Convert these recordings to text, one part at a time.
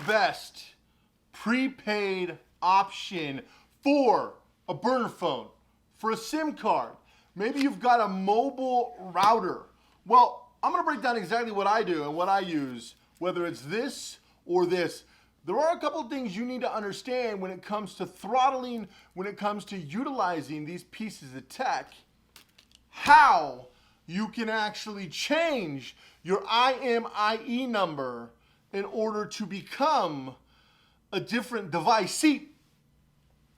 best prepaid option for a burner phone, for a SIM card? Maybe you've got a mobile router. Well, I'm gonna break down exactly what I do and what I use, whether it's this or this. There are a couple of things you need to understand when it comes to throttling, when it comes to utilizing these pieces of tech, how you can actually change your IMEI number in order to become a different device. See,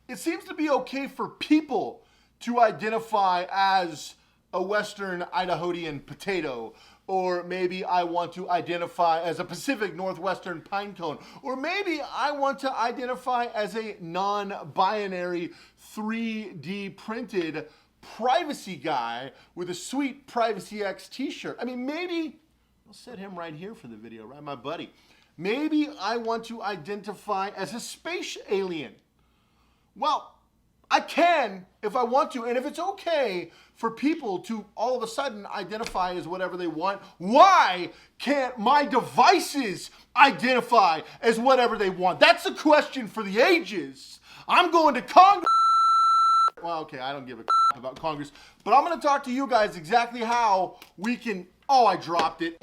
it seems to be okay for people to identify as a Western Idahoan potato, or maybe I want to identify as a Pacific Northwestern pine cone, or maybe I want to identify as a non-binary 3D printed privacy guy with a sweet Privacy X t-shirt. I mean, maybe, I'll set him right here for the video, right, my buddy. Maybe I want to identify as a space alien. Well, I can if I want to, and if it's okay for people to all of a sudden identify as whatever they want, why can't my devices identify as whatever they want? That's a question for the ages. I'm going to Congress. Well, okay, I don't give a about Congress, but I'm going to talk to you guys exactly how we can. Oh, I dropped it.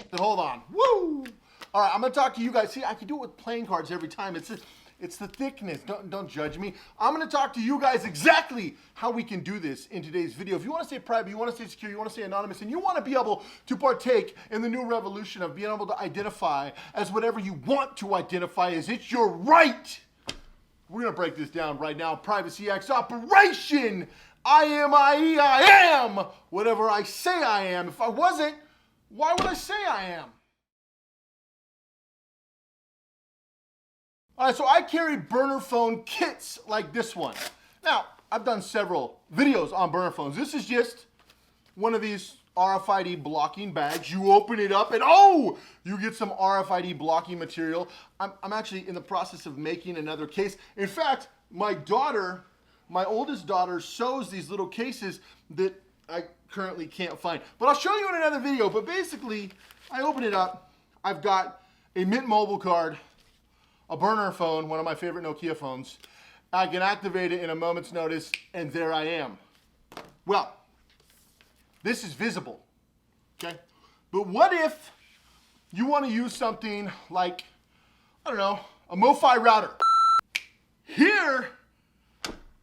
But hold on. Woo! All right, I'm going to talk to you guys. See, I can do it with playing cards every time. It's the thickness. Don't judge me. I'm going to talk to you guys exactly how we can do this in today's video. If you want to stay private, you want to stay secure, you want to stay anonymous, and you want to be able to partake in the new revolution of being able to identify as whatever you want to identify as, it's your right. We're going to break this down right now. Privacy X Operation IMEI. I am whatever I say I am. If I wasn't, why would I say I am? All right, so I carry burner phone kits like this one. Now, I've done several videos on burner phones. This is just one of these RFID blocking bags. You open it up and oh, you get some RFID blocking material. I'm actually in the process of making another case. In fact, my oldest daughter sews these little cases that I currently can't find. But I'll show you in another video. But basically, I open it up. I've got a Mint Mobile card, a burner phone, one of my favorite Nokia phones. I can activate it in a moment's notice, and there I am. Well, this is visible, okay? But what if you want to use something like, I don't know, a Mofi Router? Here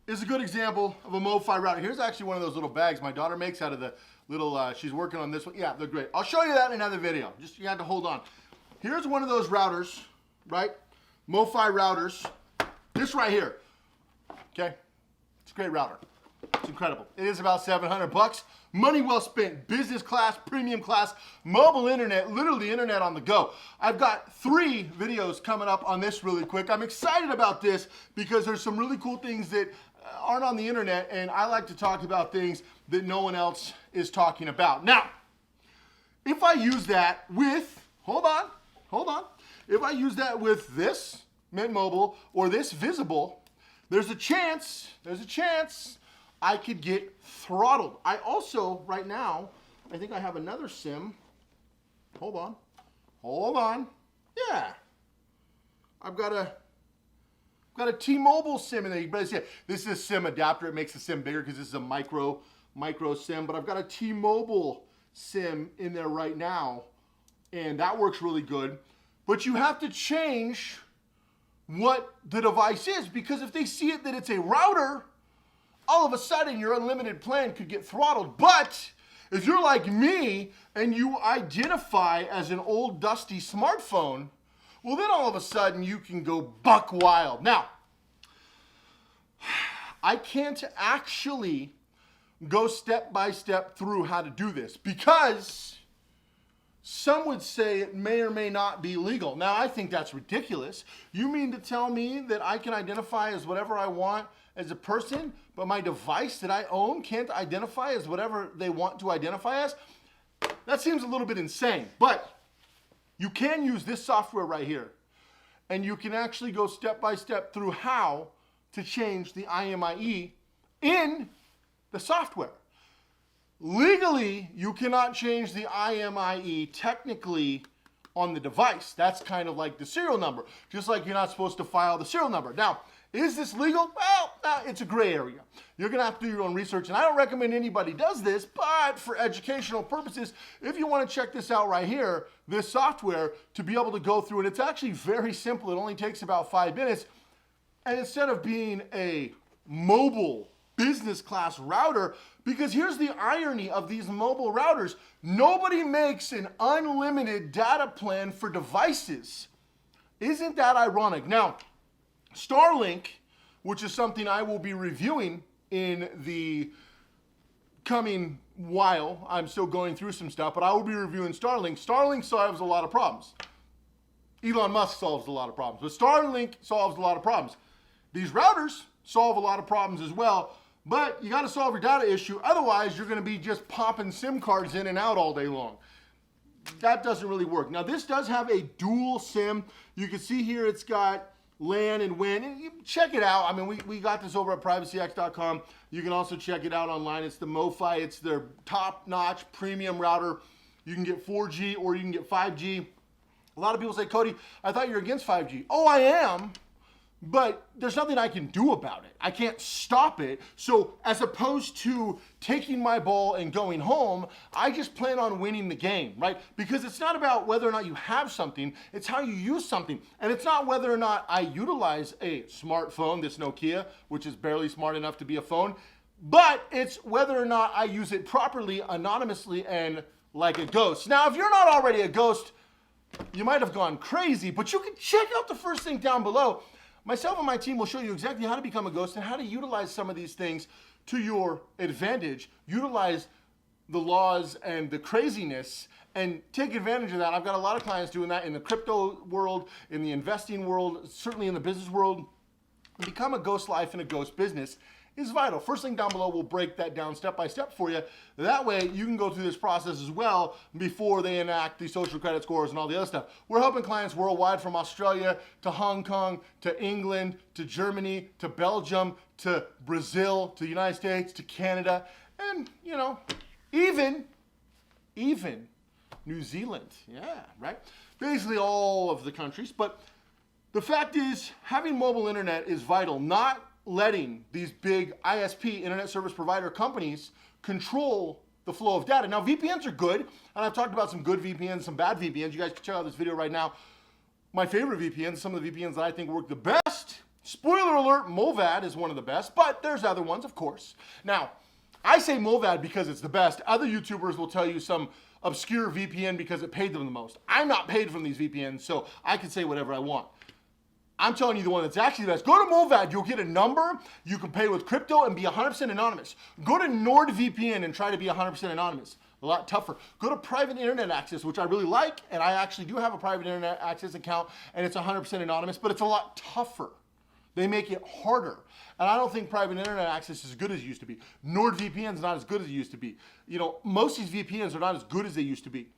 is a good example of a Mofi Router. Here's actually one of those little bags my daughter makes out of the little, she's working on this one. Yeah, they're great. I'll show you that in another video. Just, you have to hold on. Here's one of those routers, right? Mofi routers, this right here, okay? It's a great router. It's incredible. It is about $700. Money well spent. Business class, premium class, mobile internet, literally internet on the go. I've got 3 videos coming up on this really quick. I'm excited about this because there's some really cool things that aren't on the internet, and I like to talk about things that no one else is talking about. Now, if I use that with, hold on. If I use that with this Mint Mobile or this Visible, there's a chance I could get throttled. I also, right now, I think I have another SIM. Hold on. Yeah. I've got a T-Mobile SIM in there. But this is a SIM adapter. It makes the SIM bigger because this is a micro SIM. But I've got a T-Mobile SIM in there right now, and that works really good. But you have to change what the device is, because if they see it that it's a router, all of a sudden your unlimited plan could get throttled. But if you're like me and you identify as an old dusty smartphone, well, then all of a sudden you can go buck wild. Now, I can't actually go step by step through how to do this because some would say it may or may not be legal. Now, I think that's ridiculous. You mean to tell me that I can identify as whatever I want as a person, but my device that I own can't identify as whatever they want to identify as? That seems a little bit insane. But you can use this software right here, and you can actually go step by step through how to change the IMEI in the software. Legally, you cannot change the IMEI technically on the device. That's kind of like the serial number, just like you're not supposed to file the serial number. Now, is this legal? Well, it's a gray area. You're gonna have to do your own research, and I don't recommend anybody does this, but for educational purposes, if you wanna check this out right here, this software, to be able to go through it, it's actually very simple. It only takes about 5 minutes. And instead of being a mobile business class router, because here's the irony of these mobile routers, nobody makes an unlimited data plan for devices. Isn't that ironic? Now, Starlink, which is something I will be reviewing in the coming while, I'm still going through some stuff, but I will be reviewing Starlink. Starlink solves a lot of problems. Elon Musk solves a lot of problems, but Starlink solves a lot of problems. These routers solve a lot of problems as well, but you gotta solve your data issue, otherwise you're gonna be just popping SIM cards in and out all day long. That doesn't really work. Now this does have a dual SIM. You can see here it's got LAN and WAN, and you check it out. I mean, we got this over at privacyx.com. You can also check it out online. It's the Mofi. It's their top-notch premium router. You can get 4G or you can get 5G. A lot of people say, Cody, I thought you were against 5G. Oh, I am. But there's nothing I can do about it. I can't stop it. So as opposed to taking my ball and going home, I just plan on winning the game, right? Because it's not about whether or not you have something, it's how you use something. And it's not whether or not I utilize a smartphone, this Nokia, which is barely smart enough to be a phone, but it's whether or not I use it properly, anonymously, and like a ghost. Now, if you're not already a ghost, you might have gone crazy, but you can check out the first thing down below. Myself and my team will show you exactly how to become a ghost and how to utilize some of these things to your advantage. Utilize the laws and the craziness and take advantage of that. I've got a lot of clients doing that in the crypto world, in the investing world, certainly in the business world. Become a ghost life and a ghost business is vital. First link down below will break that down step by step for you. That way you can go through this process as well before they enact the social credit scores and all the other stuff. We're helping clients worldwide, from Australia to Hong Kong to England to Germany to Belgium to Brazil to the United States to Canada, and you know, even New Zealand. Yeah, right? Basically all of the countries. But the fact is, having mobile internet is vital. Not letting these big ISP, internet service provider companies, control the flow of data. Now, VPNs are good, and I've talked about some good VPNs, some bad VPNs. You guys can check out this video right now. My favorite VPNs, some of the VPNs that I think work the best. Spoiler alert, Movad is one of the best, but there's other ones, of course. Now, I say Movad because it's the best. Other YouTubers will tell you some obscure VPN because it paid them the most. I'm not paid from these VPNs, so I can say whatever I want. I'm telling you the one that's actually the best. Go to Movad, you'll get a number, you can pay with crypto and be 100% anonymous. Go to NordVPN and try to be 100% anonymous. A lot tougher. Go to private internet access, which I really like, and I actually do have a private internet access account, and it's 100% anonymous, but it's a lot tougher. They make it harder. And I don't think private internet access is as good as it used to be. NordVPN is not as good as it used to be. You know, most of these VPNs are not as good as they used to be.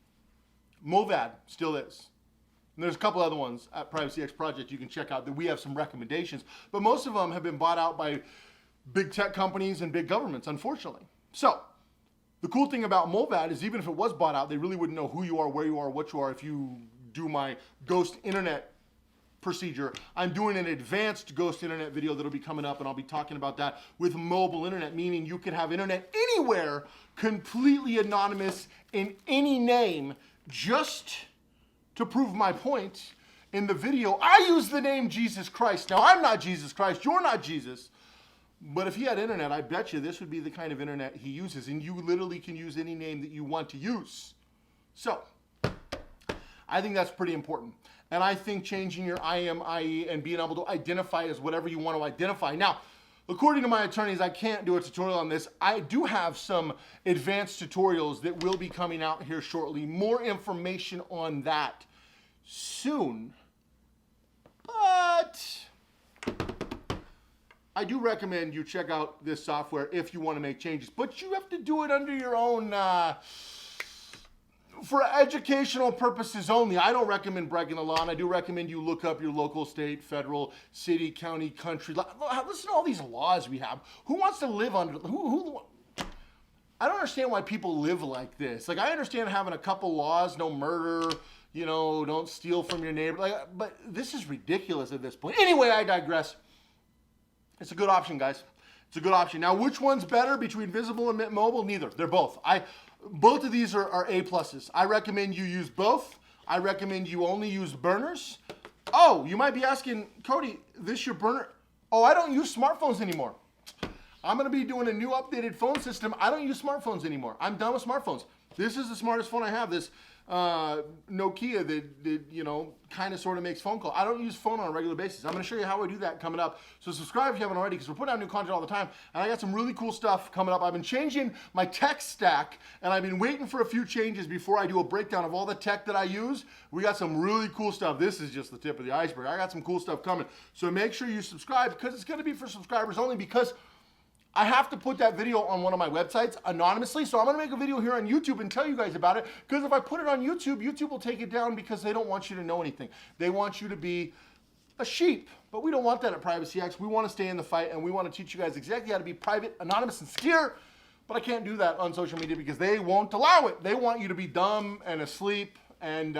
Movad still is. And there's a couple other ones at Privacy X Project you can check out that we have some recommendations, but most of them have been bought out by big tech companies and big governments, unfortunately. So the cool thing about Movad is even if it was bought out, they really wouldn't know who you are, where you are, what you are if you do my ghost internet procedure. I'm doing an advanced ghost internet video that'll be coming up, and I'll be talking about that with mobile internet, meaning you can have internet anywhere, completely anonymous in any name. Just to prove my point, in the video, I use the name Jesus Christ. Now, I'm not Jesus Christ, you're not Jesus. But if he had internet, I bet you this would be the kind of internet he uses, and you literally can use any name that you want to use. So, I think that's pretty important. And I think changing your IMEI and being able to identify as whatever you want to identify. Now, according to my attorneys, I can't do a tutorial on this. I do have some advanced tutorials that will be coming out here shortly. More information on that soon. But I do recommend you check out this software if you want to make changes. But you have to do it under your own, for educational purposes only. I don't recommend breaking the law, and I do recommend you look up your local, state, federal, city, county, country. Listen to all these laws we have. Who wants to live under, I don't understand why people live like this. Like, I understand having a couple laws, no murder, you know, don't steal from your neighbor. Like, but this is ridiculous at this point. Anyway, I digress. It's a good option, guys. It's a good option. Now, which one's better between Visible and Mint Mobile? Neither. They're both. Both of these are A pluses. I recommend you use both. I recommend you only use burners. Oh, you might be asking, Cody, this your burner? Oh, I don't use smartphones anymore. I'm going to be doing a new updated phone system. I don't use smartphones anymore. I'm done with smartphones. This is the smartest phone I have. This Nokia that you know, kind of sort of makes phone call. I don't use phone on a regular basis. I'm going to show you how I do that coming up. So subscribe if you haven't already, because we're putting out new content all the time. And I got some really cool stuff coming up. I've been changing my tech stack, and I've been waiting for a few changes before I do a breakdown of all the tech that I use. We got some really cool stuff. This is just the tip of the iceberg. I got some cool stuff coming. So make sure you subscribe, because it's going to be for subscribers only, because I have to put that video on one of my websites anonymously, so I'm gonna make a video here on YouTube and tell you guys about it, because if I put it on YouTube, YouTube will take it down because they don't want you to know anything. They want you to be a sheep, but we don't want that at Privacy X. We wanna stay in the fight, and we wanna teach you guys exactly how to be private, anonymous, and secure, but I can't do that on social media because they won't allow it. They want you to be dumb and asleep, and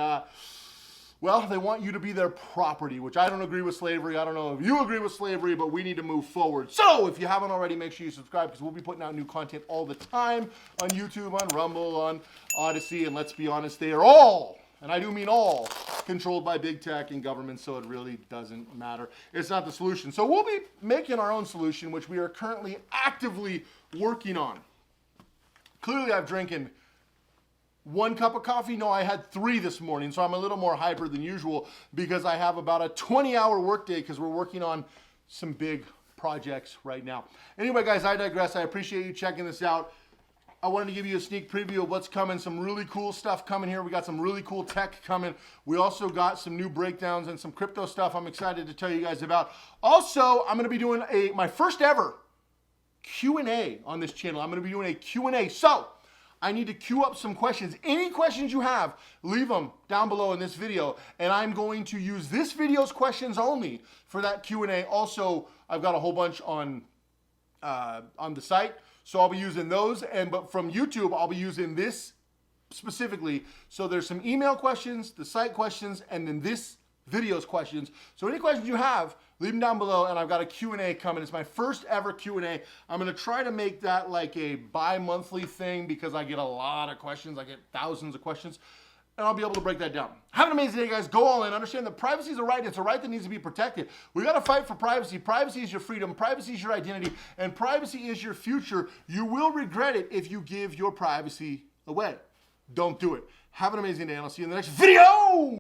well, they want you to be their property, which I don't agree with slavery. I don't know if you agree with slavery, but we need to move forward. So if you haven't already, make sure you subscribe, because we'll be putting out new content all the time on YouTube, on Rumble, on Odyssey, and let's be honest, they are all, and I do mean all, controlled by big tech and government, so it really doesn't matter. It's not the solution. So we'll be making our own solution, which we are currently actively working on. Clearly, I've drinking 1 cup of coffee? No, I had 3 this morning, so I'm a little more hyper than usual because I have about a 20-hour workday because we're working on some big projects right now. Anyway, guys, I digress. I appreciate you checking this out. I wanted to give you a sneak preview of what's coming. Some really cool stuff coming here. We got some really cool tech coming. We also got some new breakdowns and some crypto stuff I'm excited to tell you guys about. Also, I'm going to be doing my first ever Q&A on this channel. I'm going to be doing a Q&A. So I need to queue up some questions. Any questions you have, leave them down below in this video, and I'm going to use this video's questions only for that Q&A. Also, I've got a whole bunch on the site, so I'll be using those, but from YouTube, I'll be using this specifically. So there's some email questions, the site questions, and then this video's questions. So any questions you have, leave them down below, and I've got a Q&A coming. It's my first ever Q&A. I'm going to try to make that like a bi-monthly thing because I get a lot of questions. I get thousands of questions, and I'll be able to break that down. Have an amazing day, guys. Go all in. Understand that privacy is a right. It's a right that needs to be protected. We got to fight for privacy. Privacy is your freedom. Privacy is your identity, and privacy is your future. You will regret it if you give your privacy away. Don't do it. Have an amazing day, and I'll see you in the next video.